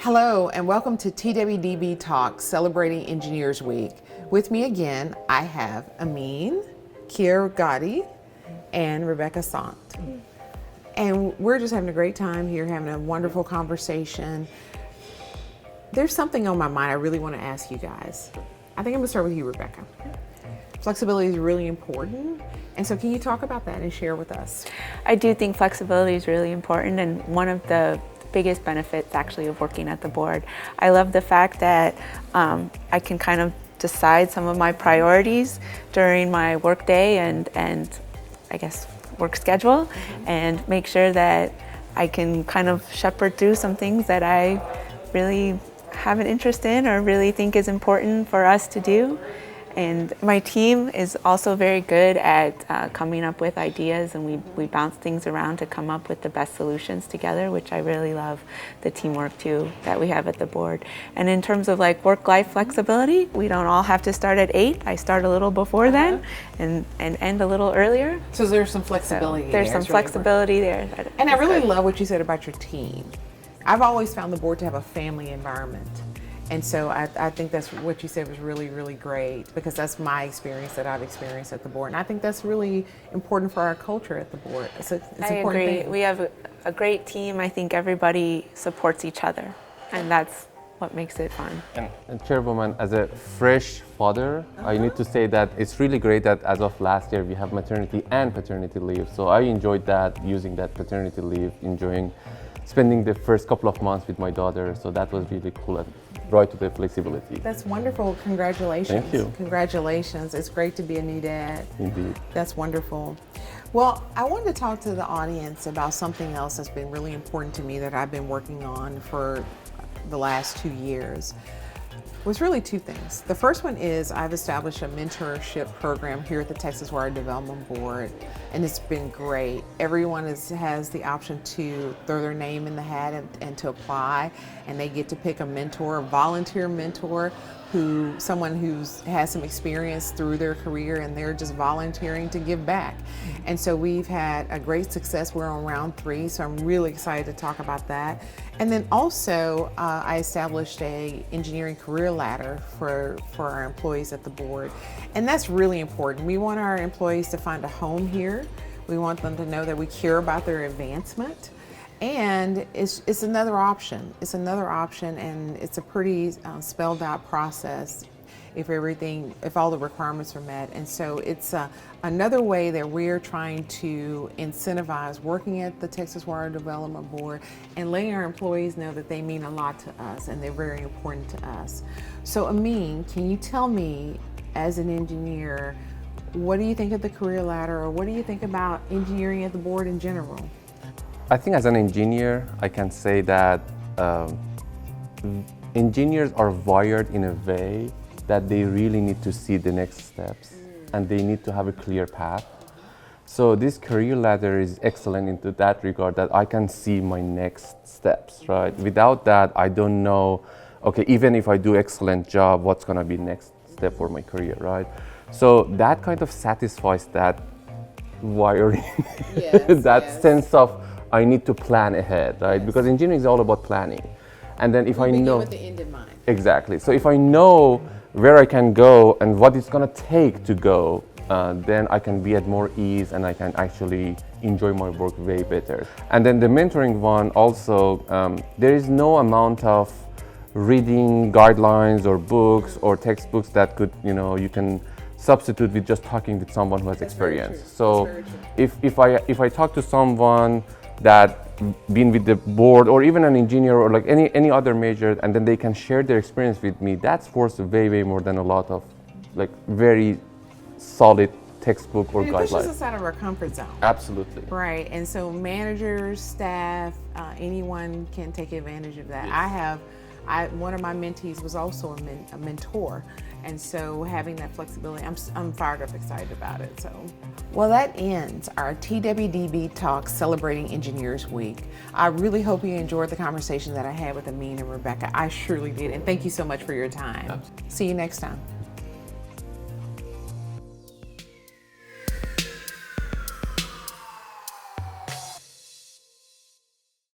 Hello and welcome to TWDB Talks Celebrating Engineers Week. With me again, I have Amin, Kier Gotti, and Rebecca Sant. And we're just having a great time here, having a wonderful conversation. There's something on my mind I really want to ask you guys. I think I'm gonna start with you, Rebecca. Flexibility is really important. And so can you talk about that and share with us? I do think flexibility is really important, and one of the biggest benefits actually of working at the board. I love the fact that I can kind of decide some of my priorities during my work day and I guess work schedule, and make sure that I can kind of shepherd through some things that I really have an interest in or really think is important for us to do. And my team is also very good at coming up with ideas, and we bounce things around to come up with the best solutions together, which I really love the teamwork too that we have at the board. And in terms of like work-life flexibility, we don't all have to start at 8. I start a little before then and end a little earlier. So there's some flexibility There's some flexibility there. And I really love what you said about your team. I've always found the board to have a family environment. And so I think that's what you said was really, really great, because that's my experience that I've experienced at the board. And I think that's really important for our culture at the board. It's I important agree. thing. We have a great team. I think everybody supports each other, and that's what makes it fun. And Chairwoman, as a fresh father, I need to say that it's really great that as of last year we have maternity and paternity leave. So I enjoyed that, using that paternity leave, enjoying spending the first couple of months with my daughter. So that was really cool and right to the flexibility. That's wonderful. Congratulations. Thank you. Congratulations. It's great to be a new dad. Indeed. That's wonderful. Well, I wanted to talk to the audience about something else that's been really important to me that I've been working on for the last 2 years. It was really 2 things. The first one is I've established a mentorship program here at the Texas Wire Development Board, and it's been great. Everyone has the option to throw their name in the hat and to apply, and they get to pick a mentor, a volunteer mentor, someone who has some experience through their career, and they're just volunteering to give back. And so we've had a great success. We're on round 3, so I'm really excited to talk about that. And then also I established a engineering career ladder for our employees at the board. And that's really important. We want our employees to find a home here. We want them to know that we care about their advancement. And it's another option. It's another option, and it's a pretty spelled out process if all the requirements are met. And so it's another way that we're trying to incentivize working at the Texas Wire Development Board and letting our employees know that they mean a lot to us and they're very important to us. So Amin, can you tell me, as an engineer, what do you think of the career ladder, or what do you think about engineering at the board in general? I think as an engineer, I can say that engineers are wired in a way that they really need to see the next steps and they need to have a clear path. So this career ladder is excellent into that regard, that I can see my next steps, right? Without that, I don't know, okay, even if I do excellent job, what's gonna be next step for my career, right? So that kind of satisfies that wiring, that sense of I need to plan ahead, right? Yes. Because engineering is all about planning. And then if I know with the end in mind. Exactly. So if I know where I can go and what it's gonna take to go, then I can be at more ease and I can actually enjoy my work way better. And then the mentoring one also, there is no amount of reading guidelines or books or textbooks that could, you can substitute with just talking with someone who has experience. So if I talk to someone that been with the board, or even an engineer, or like any other major, and then they can share their experience with me, that's worth way more than a lot of like very solid textbook or guidelines. It pushes us out of our comfort zone. Absolutely. Right, and so managers, staff, anyone can take advantage of that. Yes. One of my mentees was also a mentor, and so having that flexibility, I'm fired up, excited about it. So, well, that ends our TWDB Talk Celebrating Engineers Week. I really hope you enjoyed the conversation that I had with Amin and Rebecca. I surely did, and thank you so much for your time. Absolutely. See you next time.